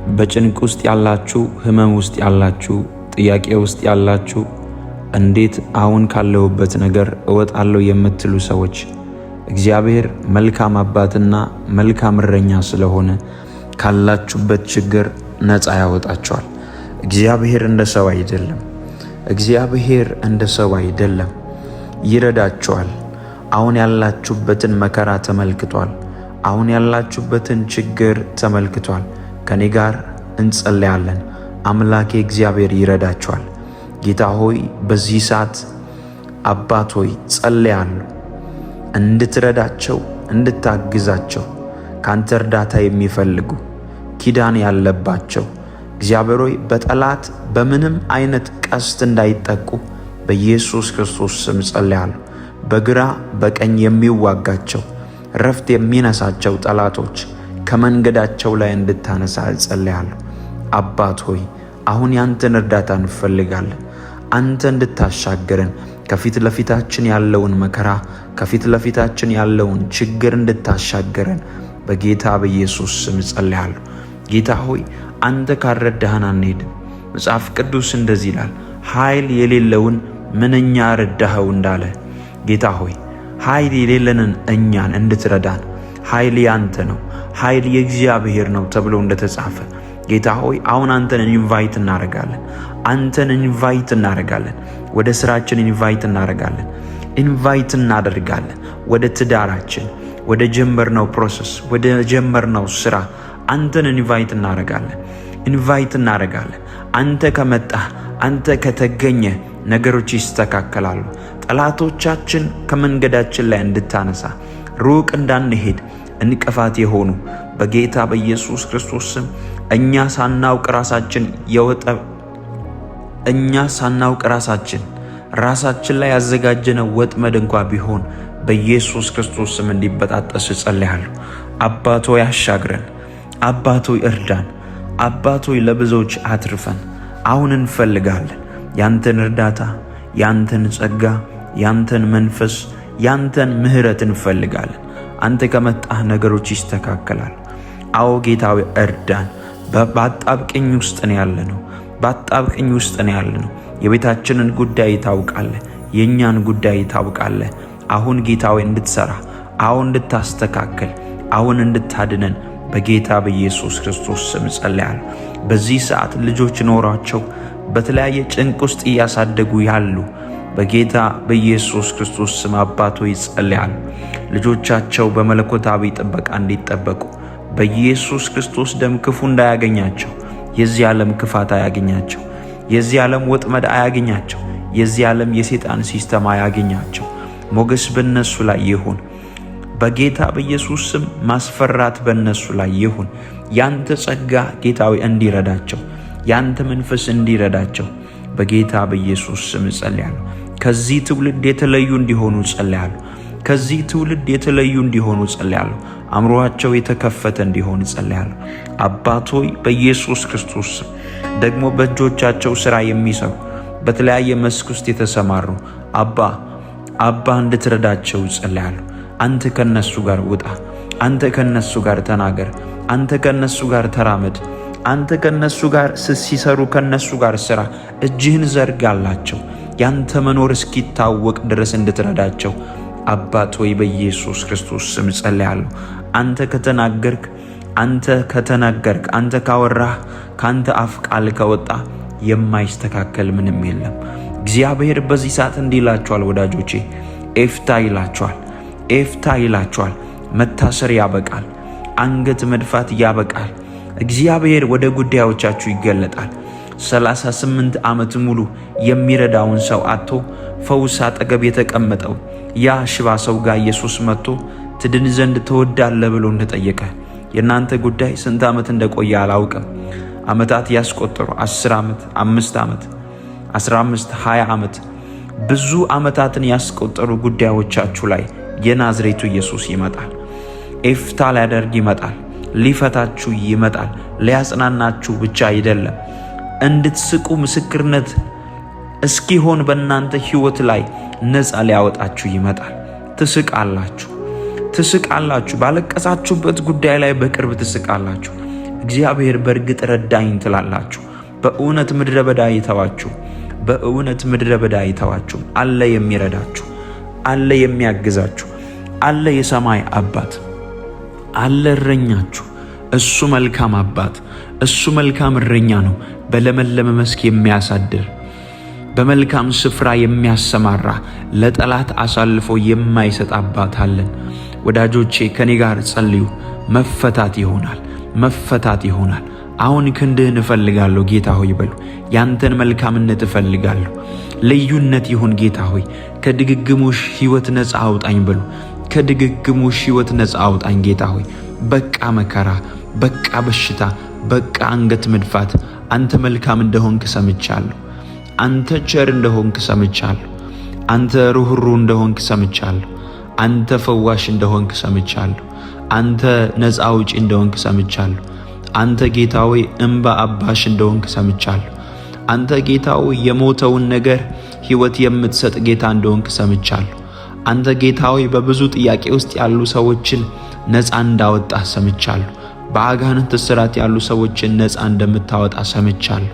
በጭንቅ ውስጥ ያላችሁ፣ ህመም ውስጥ ያላችሁ፣ ጥያቄ ውስጥ ያላችሁ፣ እንዴት አሁን ካለሁበት ነገር እወጣለሁ የምትሉ ሰዎች እግዚአብሔር መልካም አባትና መልካም እረኛ ስለሆነ ካላችሁበት ችግር ነፃ ያወጣችኋል። እግዚአብሔር እንደ ሰው አይደለም። እግዚአብሔር እንደ ሰው አይደለም። ይረዳችኋል። አሁን ያላችሁበትን መከራ ተመልክቷል። አሁን ያላችሁበትን ችግር ተመልክቷል። ከኔ ጋር እንጸልያለን። አምላኬ እግዚአብሔር ይረዳችኋል። ጌታ ሆይ በዚህ ሰዓት አባት ሆይ ጸልያለሁ እንድትረዳቸው፣ እንድታግዛቸው፣ ካንተ እርዳታ የሚፈልጉ ኪዳን ያለባቸው እግዚአብሔር ሆይ በጠላት በምንም አይነት ቀስት እንዳይጠቁ በኢየሱስ ክርስቶስ ስም ጸልያለሁ። በግራ በቀኝ የሚዋጋቸው ረፍት የሚነሳቸው ጠላቶች ከመንገዳቸው ላይ እንድታነሳ ጸልያለሁ። አባት ሆይ አሁን ያንተን እርዳታ እንፈልጋለን። አንተ እንድታሻገረን ከፊት ለፊታችን ያለውን መከራ፣ ከፊት ለፊታችን ያለውን ችግር እንድታሻገረን በጌታ በኢየሱስ ስም ጸልያለሁ። ጌታ ሆይ አንተ ካልረዳህን አንሄድም። መጽሐፍ ቅዱስ እንደዚህ ይላል፣ ኃይል የሌለውን ምንኛ ረዳኸው እንዳለ። ጌታ ሆይ ኃይል የሌለንን እኛን እንድትረዳን፣ ኃይል ያንተ ነው፣ ኃይል የእግዚአብሔር ነው ተብሎ እንደተጻፈ ጌታ ሆይ አሁን አንተን ኢንቫይት እናደርጋለን። አንተን ኢንቫይት እናደርጋለን። ወደ ስራችን ኢንቫይት እናደርጋለን። ኢንቫይት እናደርጋለን ወደ ትዳራችን፣ ወደ ጀመርነው ፕሮሰስ፣ ወደ ጀመርነው ስራ አንተን ኢንቫይት እናደርጋለን። ኢንቫይት እናደርጋለን። አንተ ከመጣህ፣ አንተ ከተገኘ ነገሮች ይስተካከላሉ። ጠላቶቻችን ከመንገዳችን ላይ እንድታነሳ፣ ሩቅ እንዳንሄድ እንቅፋት የሆኑ በጌታ በኢየሱስ ክርስቶስ ስም እኛ ሳናውቅ ራሳችን ላይ ያዘጋጀነው ወጥመድ እንኳ ቢሆን በኢየሱስ ክርስቶስ ስም እንዲበጣጠስ ጸልያለሁ። አባቶ ያሻግረን፣ አባቶ እርዳን፣ አባቶ ለብዙዎች አትርፈን። አሁን እንፈልጋለን ያንተን እርዳታ፣ ያንተን ጸጋ፣ ያንተን መንፈስ፣ ያንተን ምሕረት እንፈልጋለን። አንተ ከመጣህ ነገሮች ይስተካከላል። አዎ ጌታዊ እርዳን። በአጣብቅኝ ውስጥ ነው ያለነው። በአጣብቅኝ ውስጥ ነው ያለነው። የቤታችንን ጉዳይ ታውቃለህ፣ የእኛን ጉዳይ ታውቃለህ። አሁን ጌታዊ እንድትሰራ፣ አሁን እንድታስተካከል፣ አሁን እንድታድነን በጌታ በኢየሱስ ክርስቶስ ስም ጸልያለሁ። በዚህ ሰዓት ልጆች ኖሯቸው በተለያየ ጭንቅ ውስጥ እያሳደጉ ያሉ በጌታ በኢየሱስ ክርስቶስ ስም አባቶ ይጸልያሉ። ልጆቻቸው በመለኮታዊ ጥበቃ እንዲጠበቁ በኢየሱስ ክርስቶስ ደም ክፉ እንዳያገኛቸው፣ የዚህ ዓለም ክፋት አያገኛቸው፣ የዚህ ዓለም ወጥመድ አያገኛቸው፣ የዚህ ዓለም የሰይጣን ሲስተም አያገኛቸው። ሞገስ በእነሱ ላይ ይሁን በጌታ በኢየሱስ ስም። ማስፈራት በእነሱ ላይ ይሁን። ያንተ ጸጋ ጌታዊ እንዲረዳቸው፣ ያንተ መንፈስ እንዲረዳቸው በጌታ በኢየሱስ ስም ጸልያለሁ። ከዚህ ትውልድ የተለዩ እንዲሆኑ ጸልያለሁ። ከዚህ ትውልድ የተለዩ እንዲሆኑ ጸልያለሁ። አእምሮአቸው የተከፈተ እንዲሆን ጸልያለሁ። አባት ሆይ በኢየሱስ ክርስቶስ ደግሞ በእጆቻቸው ሥራ የሚሰሩ በተለያየ መስክ ውስጥ የተሰማሩ አባ እንድትረዳቸው ጸልያለሁ። አንተ ከነሱ ጋር ውጣ። አንተ ከነሱ ጋር ተናገር። አንተ ከነሱ ጋር ተራመድ። አንተ ከነሱ ጋር ሲሰሩ ከነሱ ጋር ስራ። እጅህን ዘርጋላቸው። ያንተ መኖር እስኪታወቅ ድረስ እንድትረዳቸው አባት ሆይ በኢየሱስ ክርስቶስ ስም ጸልያለሁ። አንተ ከተናገርክ፣ አንተ ካወራህ፣ ካንተ አፍ ቃል ከወጣ የማይስተካከል ምንም የለም። እግዚአብሔር በዚህ ሰዓት እንዲህ ይላችኋል ወዳጆቼ፣ ኤፍታ ይላችኋል። ኤፍታ ይላችኋል። መታሰር ያበቃል። አንገት መድፋት ያበቃል። እግዚአብሔር ወደ ጉዳዮቻችሁ ይገለጣል። 38 ዓመት ሙሉ የሚረዳውን ሰው አጥቶ ፈውስ አጠገብ የተቀመጠው ያ ሽባ ሰው ጋር ኢየሱስ መጥቶ ትድን ዘንድ ትወዳለህ ብሎ እንደጠየቀ የእናንተ ጉዳይ ስንት ዓመት እንደቆየ አላውቅም። ዓመታት ያስቆጠሩ 10 ዓመት፣ 5 ዓመት፣ 15፣ 20 ዓመት ብዙ ዓመታትን ያስቆጠሩ ጉዳዮቻችሁ ላይ የናዝሬቱ ኢየሱስ ይመጣል። ኤፍታ ሊያደርግ ይመጣል። ሊፈታችሁ ይመጣል። ሊያጽናናችሁ ብቻ አይደለም፣ እንድትስቁ ምስክርነት እስኪሆን በእናንተ ሕይወት ላይ ነፃ ሊያወጣችሁ ይመጣል። ትስቃላችሁ። ባለቀሳችሁበት ጉዳይ ላይ በቅርብ ትስቃላችሁ። እግዚአብሔር በእርግጥ ረዳኝ ትላላችሁ። በእውነት ምድረ በዳ ይተዋችሁ፣ በእውነት ምድረ በዳ ይተዋችሁ። አለ የሚረዳችሁ፣ አለ የሚያግዛችሁ፣ አለ የሰማይ አባት፣ አለ እረኛችሁ። እሱ መልካም አባት፣ እሱ መልካም እረኛ ነው። በለመለመ መስክ የሚያሳድር፣ በመልካም ስፍራ የሚያሰማራ፣ ለጠላት አሳልፎ የማይሰጥ አባት አለን። ወዳጆቼ ከኔ ጋር ጸልዩ። መፈታት ይሆናል፣ መፈታት ይሆናል። አሁን ክንድህን እፈልጋለሁ ጌታ ሆይ በሉ። ያንተን መልካምነት እፈልጋለሁ። ልዩነት ይሁን ጌታ ሆይ። ከድግግሞሽ ሕይወት ነፃ አውጣኝ በሉ። ከድግግሞሽ ሕይወት ነፃ አውጣኝ ጌታ ሆይ። በቃ መከራ፣ በቃ በሽታ፣ በቃ አንገት መድፋት። አንተ መልካም እንደሆንክ ሰምቻለሁ። አንተ ቸር እንደሆንክ ሰምቻለሁ። አንተ ሩህሩህ እንደሆንክ ሰምቻለሁ። አንተ ፈዋሽ እንደሆንክ ሰምቻለሁ። አንተ ነፃ አውጪ እንደሆንክ ሰምቻለሁ። አንተ ጌታ ሆይ እንባ አባሽ እንደሆንክ ሰምቻለሁ። አንተ ጌታ ሆይ የሞተውን ነገር ሕይወት የምትሰጥ ጌታ እንደሆንክ ሰምቻለሁ። አንተ ጌታ ሆይ በብዙ ጥያቄ ውስጥ ያሉ ሰዎችን ነፃ እንዳወጣ ሰምቻለሁ። በአጋንንት እስራት ያሉ ሰዎችን ነፃ እንደምታወጣ ሰምቻለሁ።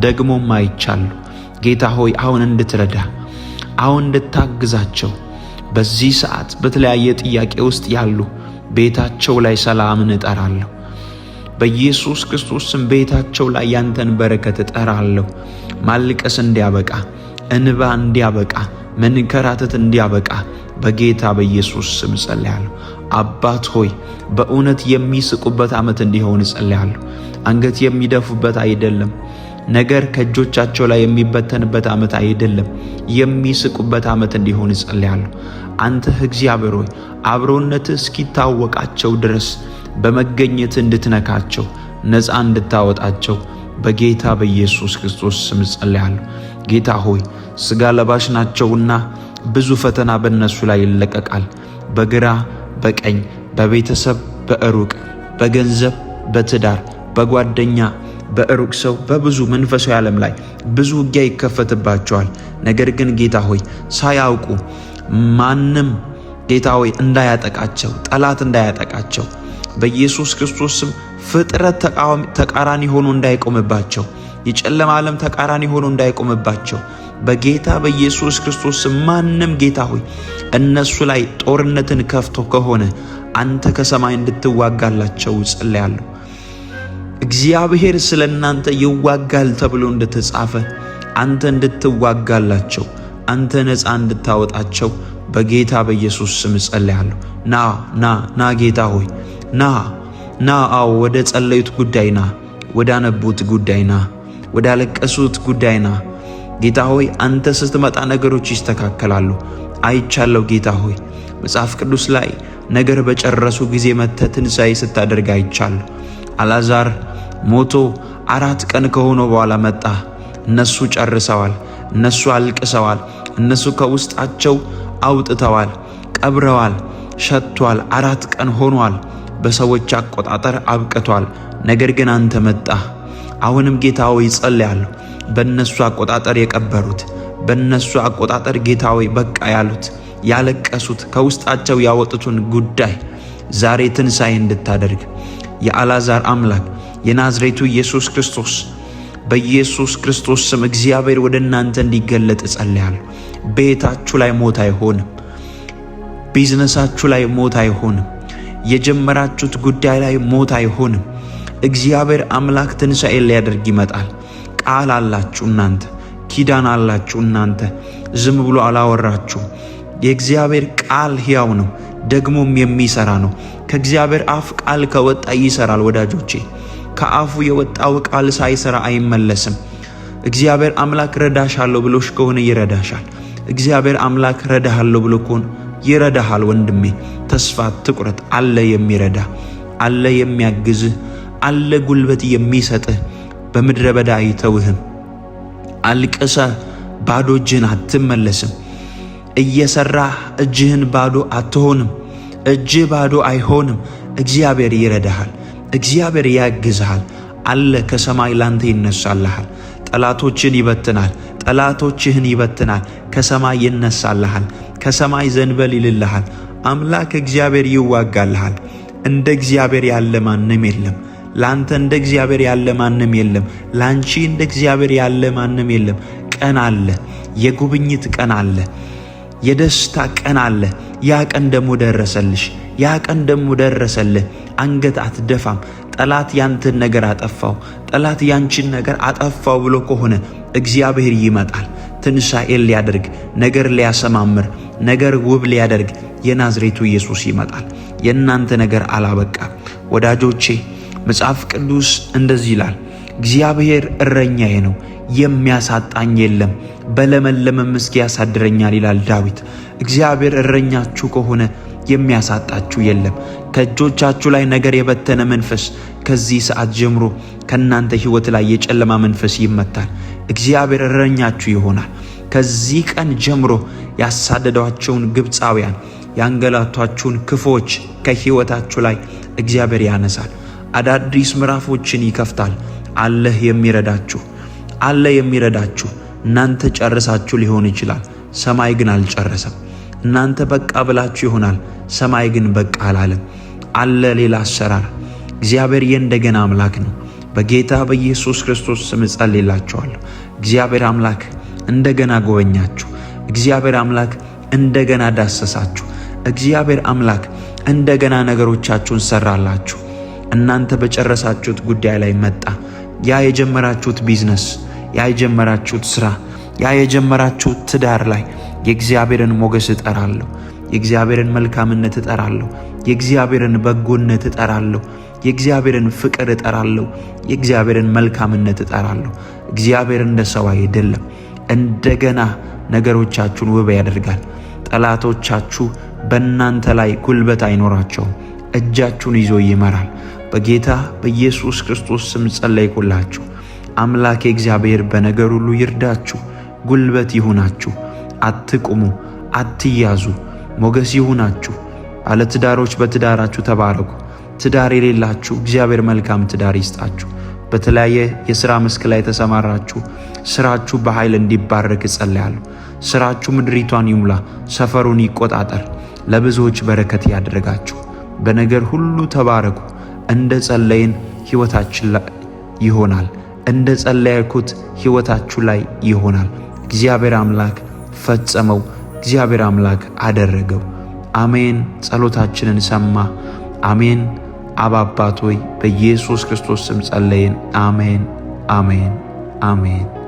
ደግሞም አይቻለሁ። ጌታ ሆይ አሁን እንድትረዳ፣ አሁን እንድታግዛቸው፣ በዚህ ሰዓት በተለያየ ጥያቄ ውስጥ ያሉ ቤታቸው ላይ ሰላምን እጠራለሁ። በኢየሱስ ክርስቶስ ስም ቤታቸው ላይ ያንተን በረከት እጠራለሁ። ማልቀስ እንዲያበቃ፣ እንባ እንዲያበቃ፣ መንከራተት እንዲያበቃ በጌታ በኢየሱስ ስም ጸልያለሁ። አባት ሆይ በእውነት የሚስቁበት ዓመት እንዲሆን ጸልያለሁ። አንገት የሚደፉበት አይደለም። ነገር ከእጆቻቸው ላይ የሚበተንበት ዓመት አይደለም። የሚስቁበት ዓመት እንዲሆን ጸልያለሁ። አንተ እግዚአብሔር ሆይ አብሮነትህ እስኪታወቃቸው ድረስ በመገኘት እንድትነካቸው፣ ነፃ እንድታወጣቸው በጌታ በኢየሱስ ክርስቶስ ስም ጸልያለሁ። ጌታ ሆይ ሥጋ ለባሽ ናቸውና ብዙ ፈተና በእነሱ ላይ ይለቀቃል። በግራ በቀኝ፣ በቤተሰብ በሩቅ፣ በገንዘብ በትዳር፣ በጓደኛ በሩቅ ሰው፣ በብዙ መንፈሳዊ ዓለም ላይ ብዙ ውጊያ ይከፈትባቸዋል። ነገር ግን ጌታ ሆይ ሳያውቁ ማንም ጌታ ሆይ እንዳያጠቃቸው፣ ጠላት እንዳያጠቃቸው በኢየሱስ ክርስቶስ ስም ፍጥረት ተቃራኒ ሆኖ እንዳይቆምባቸው፣ የጨለማ ዓለም ተቃራኒ ሆኖ እንዳይቆምባቸው በጌታ በኢየሱስ ክርስቶስ ስም ማንም ጌታ ሆይ እነሱ ላይ ጦርነትን ከፍቶ ከሆነ አንተ ከሰማይ እንድትዋጋላቸው ጸልያለሁ። እግዚአብሔር ስለ እናንተ ይዋጋል ተብሎ እንደተጻፈ አንተ እንድትዋጋላቸው፣ አንተ ነፃ እንድታወጣቸው በጌታ በኢየሱስ ስም ጸልያለሁ። ና ጌታ ሆይ ና። አዎ ወደ ጸለዩት ጉዳይ ና፣ ወደ አነቡት ጉዳይ ና፣ ወደ አለቀሱት ጉዳይ ና። ጌታ ሆይ አንተ ስትመጣ ነገሮች ይስተካከላሉ። አይቻለሁ ጌታ ሆይ መጽሐፍ ቅዱስ ላይ ነገር በጨረሱ ጊዜ መጥተህ ትንሣኤ ስታደርግ አይቻለሁ። አልዓዛር ሞቶ 4 ቀን ከሆነ በኋላ መጣ። እነሱ ጨርሰዋል። እነሱ አልቅሰዋል። እነሱ ከውስጣቸው አውጥተዋል፣ ቀብረዋል፣ ሸቷል። 4 ቀን ሆኗል። በሰዎች አቆጣጠር አብቅቷል። ነገር ግን አንተ መጣ። አሁንም ጌታ ሆይ ጸልያለሁ። በእነሱ አቆጣጠር የቀበሩት፣ በእነሱ አቆጣጠር ጌታ ሆይ በቃ ያሉት፣ ያለቀሱት፣ ከውስጣቸው ያወጡትን ጉዳይ ዛሬ ትንሣኤ እንድታደርግ የአልዓዛር አምላክ የናዝሬቱ ኢየሱስ ክርስቶስ በኢየሱስ ክርስቶስ ስም እግዚአብሔር ወደ እናንተ እንዲገለጥ ጸልያለሁ። ቤታችሁ ላይ ሞት አይሆንም። ቢዝነሳችሁ ላይ ሞት አይሆንም። የጀመራችሁት ጉዳይ ላይ ሞት አይሆንም። እግዚአብሔር አምላክ ትንሣኤ ሊያደርግ ይመጣል። ቃል አላችሁ እናንተ፣ ኪዳን አላችሁ እናንተ። ዝም ብሎ አላወራችሁ። የእግዚአብሔር ቃል ሕያው ነው፣ ደግሞም የሚሰራ ነው። ከእግዚአብሔር አፍ ቃል ከወጣ ይሰራል። ወዳጆቼ ከአፉ የወጣው ቃል ሳይሰራ አይመለስም። እግዚአብሔር አምላክ ረዳሻለሁ ብሎሽ ከሆነ ይረዳሻል። እግዚአብሔር አምላክ ረዳሃለሁ ብሎ ከሆነ ይረዳሃል። ወንድሜ ተስፋ ትቁረጥ። አለ የሚረዳ፣ አለ የሚያግዝህ፣ አለ ጉልበት የሚሰጥህ። በምድረ በዳ አይተውህም። አልቅሰ ባዶ እጅህን አትመለስም። እየሰራህ እጅህን ባዶ አትሆንም። እጅህ ባዶ አይሆንም። እግዚአብሔር ይረዳሃል። እግዚአብሔር ያግዝሃል። አለ ከሰማይ ላንተ ይነሳልሃል። ጠላቶችን ይበትናል። ጠላቶችህን ይበትናል። ከሰማይ ይነሳልሃል። ከሰማይ ዘንበል ይልልሃል። አምላክ እግዚአብሔር ይዋጋልሃል። እንደ እግዚአብሔር ያለ ማንም የለም። ላንተ እንደ እግዚአብሔር ያለ ማንም የለም። ላንቺ እንደ እግዚአብሔር ያለ ማንም የለም። ቀን አለ፣ የጉብኝት ቀን አለ፣ የደስታ ቀን አለ። ያ ቀን ደግሞ ደረሰልሽ። ያ ቀን ደግሞ ደረሰልህ። አንገት አትደፋም። ጠላት ያንተን ነገር አጠፋው፣ ጠላት ያንቺን ነገር አጠፋው ብሎ ከሆነ እግዚአብሔር ይመጣል። ትንሣኤን ሊያደርግ፣ ነገር ሊያሰማምር፣ ነገር ውብ ሊያደርግ የናዝሬቱ ኢየሱስ ይመጣል። የእናንተ ነገር አላበቃም ወዳጆቼ። መጽሐፍ ቅዱስ እንደዚህ ይላል፣ እግዚአብሔር እረኛዬ ነው፣ የሚያሳጣኝ የለም፣ በለመለመ መስክ ያሳድረኛል ይላል ዳዊት። እግዚአብሔር እረኛችሁ ከሆነ የሚያሳጣችሁ የለም። ከእጆቻችሁ ላይ ነገር የበተነ መንፈስ ከዚህ ሰዓት ጀምሮ ከናንተ ሕይወት ላይ የጨለማ መንፈስ ይመታል። እግዚአብሔር እረኛችሁ ይሆናል። ከዚህ ቀን ጀምሮ ያሳደዷቸውን ግብፃውያን፣ ያንገላቷችሁን ክፎች ከሕይወታችሁ ላይ እግዚአብሔር ያነሳል። አዳዲስ ምዕራፎችን ይከፍታል። አለህ የሚረዳችሁ፣ አለ የሚረዳችሁ። እናንተ ጨርሳችሁ ሊሆን ይችላል፣ ሰማይ ግን አልጨረሰም። እናንተ በቃ ብላችሁ ይሆናል፣ ሰማይ ግን በቃ አላለም። አለ ሌላ አሰራር። እግዚአብሔር የእንደገና አምላክ ነው። በጌታ በኢየሱስ ክርስቶስ ስም ጸልይላችኋለሁ። እግዚአብሔር አምላክ እንደገና ጎበኛችሁ። እግዚአብሔር አምላክ እንደገና ዳሰሳችሁ። እግዚአብሔር አምላክ እንደገና ነገሮቻችሁን ሰራላችሁ። እናንተ በጨረሳችሁት ጉዳይ ላይ መጣ። ያ የጀመራችሁት ቢዝነስ፣ ያ የጀመራችሁት ስራ፣ ያ የጀመራችሁት ትዳር ላይ የእግዚአብሔርን ሞገስ እጠራለሁ። የእግዚአብሔርን መልካምነት እጠራለሁ። የእግዚአብሔርን በጎነት እጠራለሁ። የእግዚአብሔርን ፍቅር እጠራለሁ። የእግዚአብሔርን መልካምነት እጠራለሁ። እግዚአብሔር እንደ ሰው አይደለም። እንደገና ነገሮቻችሁን ውብ ያደርጋል። ጠላቶቻችሁ በእናንተ ላይ ጉልበት አይኖራቸውም። እጃችሁን ይዞ ይመራል። በጌታ በኢየሱስ ክርስቶስ ስም ጸለይኩላችሁ። አምላክ እግዚአብሔር በነገር ሁሉ ይርዳችሁ፣ ጉልበት ይሁናችሁ። አትቁሙ፣ አትያዙ፣ ሞገስ ይሁናችሁ። ባለትዳሮች በትዳራችሁ ተባረኩ። ትዳር የሌላችሁ እግዚአብሔር መልካም ትዳር ይስጣችሁ። በተለያየ የሥራ መስክ ላይ ተሰማራችሁ፣ ስራችሁ በኃይል እንዲባረክ እጸልያለሁ። ስራችሁ ምድሪቷን ይሙላ፣ ሰፈሩን ይቆጣጠር፣ ለብዙዎች በረከት ያድርጋችሁ። በነገር ሁሉ ተባረኩ። እንደ ጸለይን ሕይወታችን ላይ ይሆናል። እንደ ጸለይኩት ሕይወታችሁ ላይ ይሆናል። እግዚአብሔር አምላክ ፈጸመው። እግዚአብሔር አምላክ አደረገው። አሜን። ጸሎታችንን ሰማ። አሜን። አባባት ሆይ በኢየሱስ ክርስቶስ ስም ጸለይን። አሜን፣ አሜን፣ አሜን።